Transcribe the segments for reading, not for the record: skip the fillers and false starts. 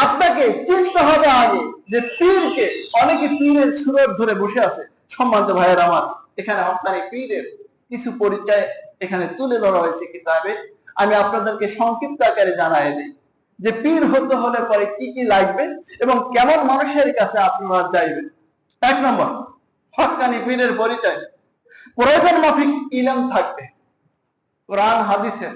আপনাকে চিনতে হবে আগে যে পীরকে, অনেকে পীরের সুরত ধরে বসে আছে। সম্মানিত ভাইয়ের আমার, এখানে আপনার এই পীরের কিছু পরিচয় এখানে তুলে ধরা হয়েছে কিতাবে। আমি আপনাদেরকে সংক্ষিপ্ত আকারে জানাই দিই যে পীর হতে হলে পরে কি কি লাগবে এবং কেমন মানুষের কাছে আপনারা যাইবেন। 1 নম্বর, হক্কানি পীরের পরিচয়। প্রয়োজন মাফিক ইলম থাকবে, কোরআন হাদিসের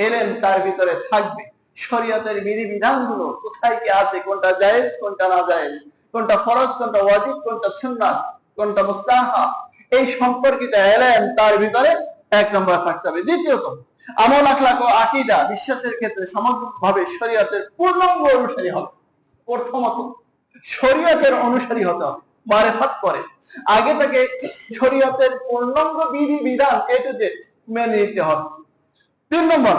এলেম তার ভিতরে থাকবে। শরীয়তের বিধিবিধানগুলো কোথায় কি আছে, কোনটা জায়েজ কোনটা না জায়েজ, কোনটা ফরজ কোনটা ওয়াজিব কোনটা সুন্নাত কোনটা মুস্তাহাব, এই সম্পর্কিত এলেম তার ভিতরে 1 নম্বর থাকতে হবে। দ্বিতীয়ত, আমল আখলাক ও আকীদা বিশ্বাসের ক্ষেত্রে সামগ্রিকভাবে শরীয়তের পূর্ণাঙ্গ অনুসারী হবে। প্রথমত শরীয়তের অনুসারী হতে হবে, মারিফাত করে আগে থেকে শরীয়তের পূর্ণাঙ্গ বিধিবিধান এ টু জেড মেনে নিতে হবে। 3 নম্বর,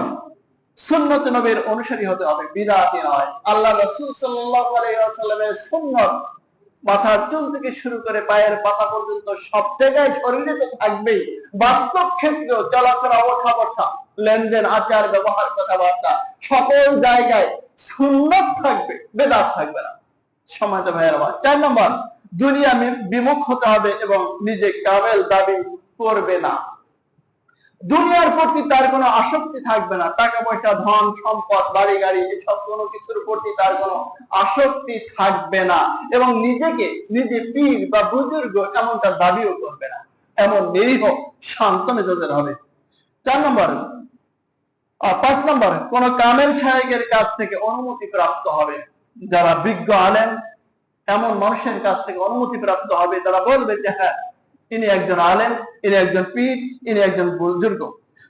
সুন্নত নবীর অনুসারী হতে হবে, বিদআতি নয়। আল্লাহ রাসূল সাল্লাল্লাহু আলাইহি ওয়াসাল্লামের সুন্নাত মাথার চুল থেকে শুরু করে পায়ের পাতা পর্যন্ত সব জায়গায় শরীরে তো থাকবেই, বাস্তব ক্ষেত্রেও চলাফেরা, ওঠা বসা, লেনদেন, আচার ব্যবহার, কথাবার্তা সকল জায়গায় সুন্নাত থাকবে, বেদাত থাকবে না। সম্মানিত ভাইয়েরা, 4 নম্বর, দুনিয়া বিমুখ হতে হবে এবং নিজে কামেল দাবি করবে না। দুনিয়ার প্রতি তার কোনো আসক্তি থাকবে না, টাকা পয়সা, ধন সম্পদ, বাড়ি গাড়ি এসব কোনো কিছুর প্রতি তার কোনো আসক্তি থাকবে না এবং নিজেকে নিজে পীর বা বুজুর্গ এমনটা দাবিও করবে না। এমন নিরীহ শান্ত মেজাজের হবে। 4 নম্বর, 5 নম্বর, কোন কামেল শায়েখের কাছ থেকে অনুমতি প্রাপ্ত হবে। যারা বিজ্ঞ আলেম এমন মানুষের কাছ থেকে অনুমতি প্রাপ্ত হবে, তারা বলবে যে হ্যাঁ, ইনি একজন আলেম, ইনি একজন পীর, ইনি একজন বুজুর্গ।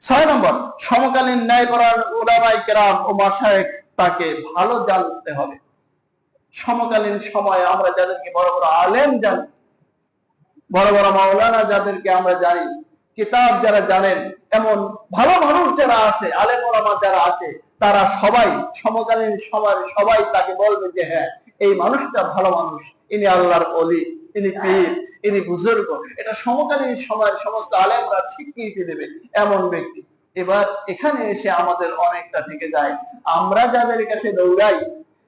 6 নম্বর, সমকালীন ন্যায়পরায়ণ উলামায়ে কেরাম ও মাশায়েখ তাকে ভালো জানতে হবে। সমকালীন সময়ে আমরা যাদেরকে বড় বড় আলেম জানি, বড় বড় মাওলানা যাদেরকে আমরা জানি, কিতাব যারা জানেন, এমন ভালো মানুষ যারা আছে, আলেম ওলামা যারা আছে, তারা সবাই সমকালীন সময় সবাই তাকে বলবে যে হ্যাঁ, এই মানুষটা ভালো মানুষ, ইনি আল্লাহর ওলি, ইনি পীর, ইনি বুজুর্গ। এটা সমকালীন সময়ের সমস্ত আলেমরা স্বীকৃতি দেবে এমন ব্যক্তি। এবার এখানে এসে আমাদের অনেকটা থেকে যায়, আমরা যাদের কাছে দৌড়াই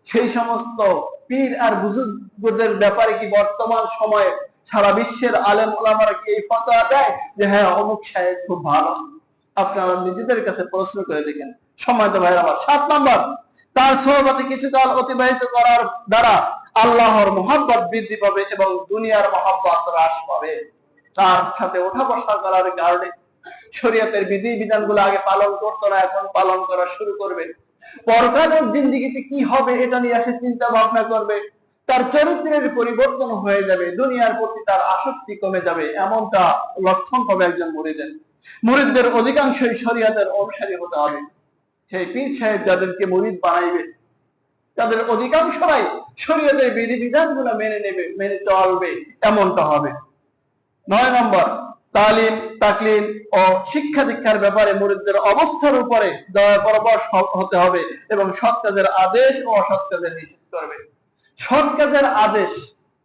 সেই সমস্ত পীর আর বুজুর্গদের ব্যাপারে কি বর্তমান সময়ে সারা বিশ্বের আলেম ওলামারা কি এই ফতোয়া দেয় যে হ্যাঁ, অমুক সাহেব খুব ভালো? আপনারা নিজেদের কাছে প্রশ্ন করে দেখেন। সম্মানিত ভাইরা আমার, 7 নম্বর, তার সোহবতে কিছুকাল অতিবাহিত করার দ্বারা আল্লাহর মহব্বত বৃদ্ধি পাবে এবং দুনিয়ার মহব্বত হ্রাস পাবে। তার সাথে ওঠা বসা করার কারণে শরীয়তের বিধি বিধানগুলো আগে পালন করতো না, এখন পালন করা শুরু করবে। পরকালের জিন্দেগিতে কি হবে এটা নিয়ে সে চিন্তা ভাবনা করবে। তার চরিত্রের পরিবর্তন হয়ে যাবে, দুনিয়ার প্রতি তার আসক্তি কমে যাবে। এমনটা লক্ষণ হবে একজন মুরিদের। মুরিদদের অধিকাংশই শরীয়তের অনুসারী হতে হবে। সেই পীর সাহেব যাদেরকে মুরিদ বানাইবে তাদের অধিকাংশরাই শরীয়তের বিধিবিধানগুলো মেনে নেবে, মেনে চলবে, এমনটা হবে। 9 নম্বর, তালিম, তাকলিম ও শিক্ষা দীক্ষার ব্যাপারে মুরিদদের অবস্থার উপরে দয়া পরবশ হতে হবে এবং সৎ কাজের আদেশ ও অসৎ কাজের নিষেধ করবে। সৎ কাজের আদেশ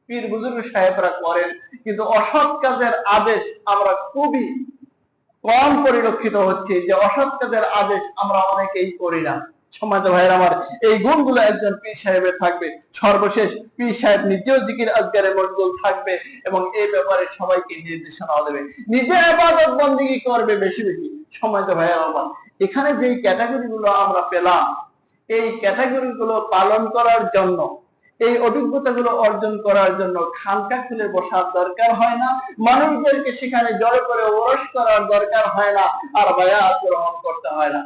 পীর বুজুর্গ সাহেবরা করেন, কিন্তু অসৎ কাজের আদেশ আমরা খুবই কম পরিলক্ষিত হচ্ছে, যে অসৎ কাজের আদেশ আমরা অনেকেই করি না। সম্মানিত ভাইয়ের আমার, এই গুণগুলো একজন পীর সাহেবের থাকবে। সর্বশেষ, পীর সাহেব নিজেও জিকির আজগারে মশগুল থাকবে এবং এই ব্যাপারে সবাইকে নির্দেশনা দেবে, নিজে ইবাদত বন্দেগী করবে বেশি বেশি। সম্মানিত ভাইয়ের আমার, এখানে যে ক্যাটাগরি গুলো আমরা পেলাম, এই ক্যাটাগরি গুলো পালন করার জন্য, এই অভিজ্ঞতা গুলো অর্জন করার জন্য খানকা খুলে বসার দরকার হয় না, মানুষদেরকে সেখানে জড়ো করে ওরস করার দরকার হয় না, আর বায়াত গ্রহণ করতে হয় না।